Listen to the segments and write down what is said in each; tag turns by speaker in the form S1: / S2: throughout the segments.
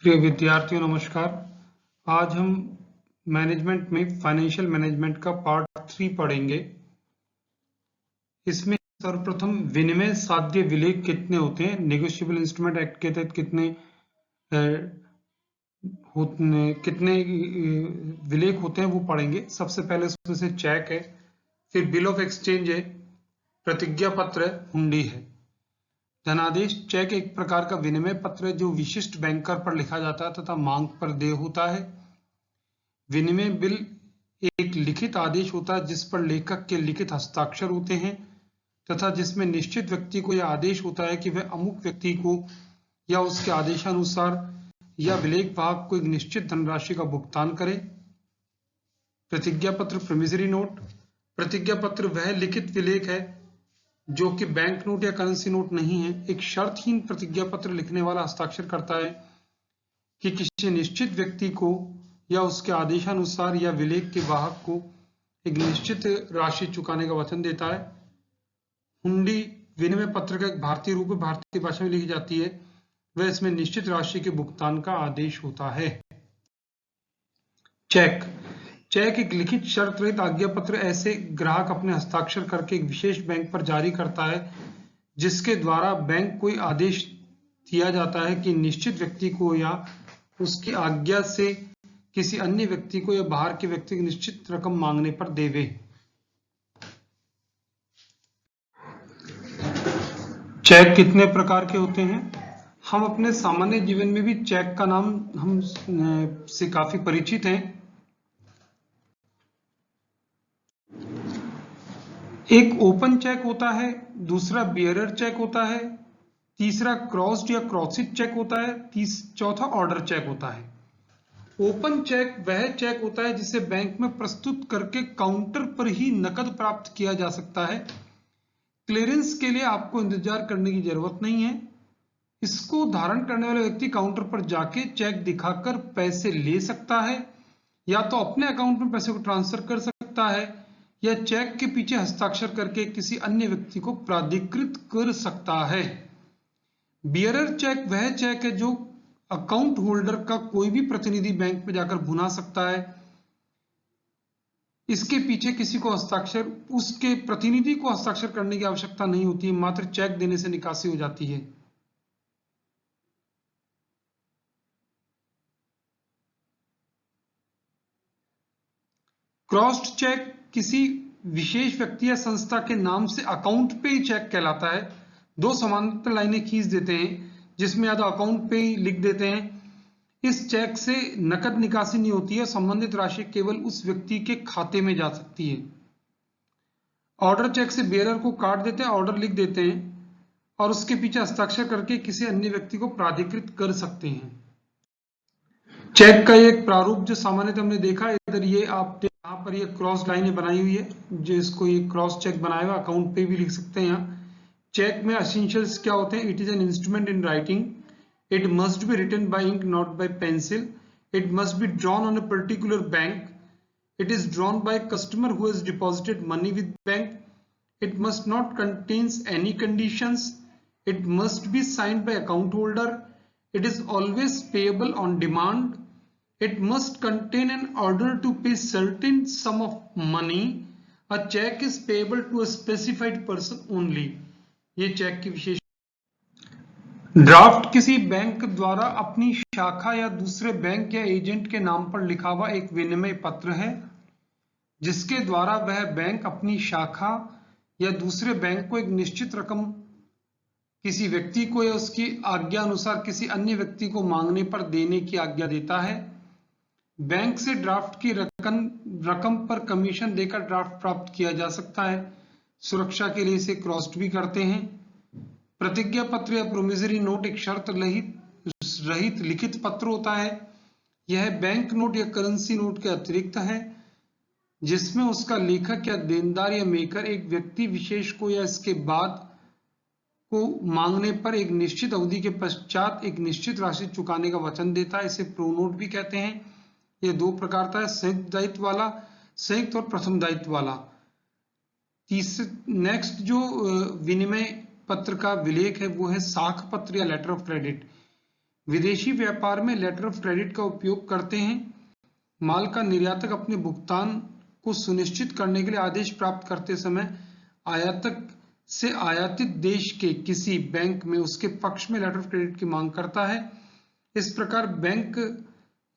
S1: प्रिय विद्यार्थियों नमस्कार। आज हम मैनेजमेंट में फाइनेंशियल मैनेजमेंट का पार्ट 3 पढ़ेंगे। इसमें सर्वप्रथम विनिमय साध्य विलेख कितने होते हैं, नेगोशिएबल इंस्ट्रूमेंट एक्ट के तहत कितने विलेख होते हैं वो पढ़ेंगे। सबसे पहले उसमें से चेक है, फिर बिल ऑफ एक्सचेंज है, प्रतिज्ञा पत्र है, हुंडी है। धनादेश चेक एक प्रकार का विनिमय पत्र है जो विशिष्ट बैंकर पर लिखा जाता है तथा मांग पर देय होता है। विनिमय बिल एक लिखित आदेश होता है जिस पर लेखक के लिखित हस्ताक्षर होते हैं तथा जिसमें निश्चित व्यक्ति को यह आदेश होता है कि वह अमुक व्यक्ति को या उसके आदेशानुसार या विलेख वाहक को एक निश्चित धनराशि का भुगतान करे। प्रतिज्ञा पत्र प्रोमिसरी नोट, प्रतिज्ञा पत्र वह लिखित विलेख है जो कि बैंक नोट या करेंसी नोट नहीं है। एक शर्तहीन प्रतिज्ञा पत्र लिखने वाला हस्ताक्षर करता है कि किसी निश्चित व्यक्ति को या उसके आदेशानुसार या विलेख के वाहक को एक निश्चित राशि चुकाने का वचन देता है। हुंडी विनिमय पत्र का एक भारतीय रूप है, भारतीय भाषा में लिखी जाती है। वह इसमें निश्चित राशि के भुगतान का आदेश होता है। चेक चेक एक लिखित शर्त रहित आज्ञा पत्र ऐसे ग्राहक अपने हस्ताक्षर करके एक विशेष बैंक पर जारी करता है जिसके द्वारा बैंक कोई आदेश दिया जाता है कि निश्चित व्यक्ति को या उसकी आज्ञा से किसी अन्य व्यक्ति को या बाहर के व्यक्ति की निश्चित रकम मांगने पर देवे। चेक कितने प्रकार के होते हैं? हम अपने सामान्य जीवन में भी चेक का नाम हम से काफी परिचित हैं। एक ओपन चेक होता है, दूसरा बियरर चेक होता है, तीसरा क्रॉस्ड या क्रॉसिड चेक होता है, चौथा ऑर्डर चेक होता है। ओपन चेक वह चेक होता है जिसे बैंक में प्रस्तुत करके काउंटर पर ही नकद प्राप्त किया जा सकता है। क्लियरेंस के लिए आपको इंतजार करने की जरूरत नहीं है। इसको धारण करने वाले व्यक्ति काउंटर पर जाके चेक दिखाकर पैसे ले सकता है, या तो अपने अकाउंट में पैसे को ट्रांसफर कर सकता है या चेक के पीछे हस्ताक्षर करके किसी अन्य व्यक्ति को प्राधिकृत कर सकता है। बियरर चेक वह चेक है जो अकाउंट होल्डर का कोई भी प्रतिनिधि बैंक में जाकर भुना सकता है। इसके पीछे किसी को हस्ताक्षर, उसके प्रतिनिधि को हस्ताक्षर करने की आवश्यकता नहीं होती है, मात्र चेक देने से निकासी हो जाती है। क्रॉस्ड चेक किसी विशेष व्यक्ति या संस्था के नाम से अकाउंट पे ही चेक कहलाता है। दो समांतर लाइनें खींच देते हैं जिसमें या तो अकाउंट पे ही लिख देते हैं। इस चेक से नकद निकासी नहीं होती है, संबंधित राशि केवल उस व्यक्ति के खाते में जा सकती है। ऑर्डर चेक से बेयरर को काट देते हैं, ऑर्डर लिख देते हैं और उसके पीछे हस्ताक्षर करके किसी अन्य व्यक्ति को प्राधिकृत कर सकते हैं। चेक का एक प्रारूप जो सामान्यतः हमने देखा, इधर ये आप यहाँ पर ये क्रॉस लाइनें बनाई हुई है, जो इसको ये क्रॉस चेक बनाया हुआ, अकाउंट पे भी लिख सकते हैं। यहाँ चेक में एसेंशियल्स क्या होते हैं? It is an instrument in writing, it must be written by ink not by pencil, it must be drawn on a particular bank, it is drawn by customer who has deposited money with bank, it must not contains any conditions, it must be signed by account holder, it is always payable on demand, it must contain an order to pay certain sum of money, a check is payable to a specified person only। ये check की विशेष। Draft किसी bank द्वारा अपनी शाखा या दूसरे bank या agent के नाम पर लिखा हुआ एक विनिमय पत्र है जिसके द्वारा वह बैंक अपनी शाखा या दूसरे बैंक को एक निश्चित रकम किसी व्यक्ति को या उसकी आज्ञा अनुसार किसी अन्य व्यक्ति को मांगने पर देने की आज्ञा देता है। बैंक से ड्राफ्ट की रकम पर कमीशन देकर ड्राफ्ट प्राप्त किया जा सकता है। सुरक्षा के लिए इसे क्रॉस्ड भी करते हैं। प्रतिज्ञा पत्र या प्रोमिसरी नोट एक शर्त रहित लिखित पत्र होता है। यह बैंक नोट या करेंसी नोट के अतिरिक्त है जिसमें उसका लेखक या देनदार या मेकर एक व्यक्ति विशेष को या इसके बाद को मांगने पर एक निश्चित अवधि के पश्चात एक निश्चित राशि चुकाने का वचन देता है। इसे प्रोनोट भी कहते हैं। ये दो प्रकार का है, संयुक्त दायित्व वाला, संयुक्त और प्रथम दायित्व वाला। नेक्स्ट जो विनिमय पत्र का विलेख है वो है साख पत्र या लेटर ऑफ क्रेडिट। विदेशी व्यापार में लेटर ऑफ क्रेडिट का उपयोग करते हैं। माल का निर्यातक अपने भुगतान को सुनिश्चित करने के लिए आदेश प्राप्त करते समय आयातक से आयातित देश के किसी बैंक में उसके पक्ष में लेटर ऑफ क्रेडिट की मांग करता है। इस प्रकार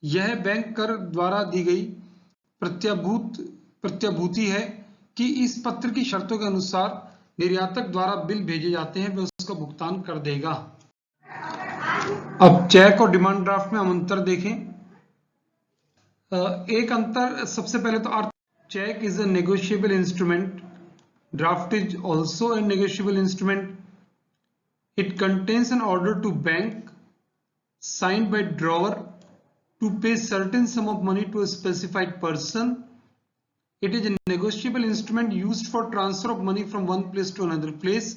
S1: यह बैंक कर द्वारा दी गई प्रत्याभूति है कि इस पत्र की शर्तों के अनुसार निर्यातक द्वारा बिल भेजे जाते हैं, वह उसका भुगतान कर देगा। अब चेक और डिमांड ड्राफ्ट में हम अंतर देखें। एक अंतर सबसे पहले तो cheque is a negotiable instrument, draft is also a negotiable instrument. It contains an order to bank signed by drawer to pay certain sum of money to a specified person. It is a negotiable instrument used for transfer of money from one place to another place,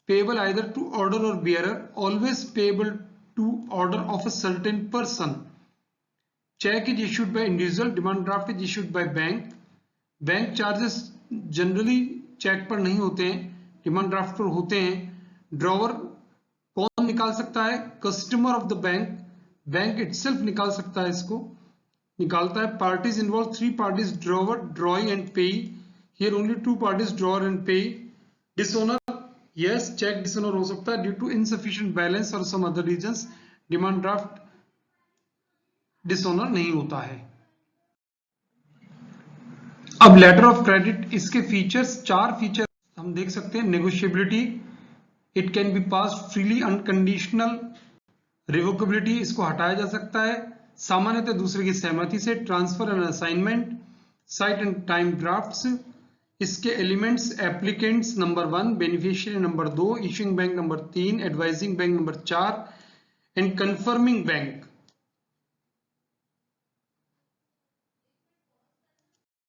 S1: payable either to order or bearer, always payable to order of a certain person. Check is issued by individual, demand draft is issued by bank. Bank charges generally cheque पर नहीं होते हैं, demand draft पर होते हैं। Drawer कौन निकाल सकता है? Customer of the bank, bank itself निकाल सकता है, इसको निकालता है। Parties involve 3 parties, drawer, drawee and payee. Here only 2 parties, drawer and payee. Dishonour, yes, cheque dishonour हो सकता है ड्यू टू इनसफिशिएंट बैलेंस और some other reasons. Demand draft dishonour नहीं होता है। अब लेटर ऑफ क्रेडिट, इसके फीचर्स, 4 फीचर हम देख सकते हैं। Negotiability, it can be passed freely, unconditional. रिवोकेबिलिटी, इसको हटाया जा सकता है सामान्यतः दूसरे की सहमति से। Transfer and assignment, sight and time drafts. इसके elements, applicants number 1, beneficiary number 2, issuing bank number 3, advising bank number 4 and confirming bank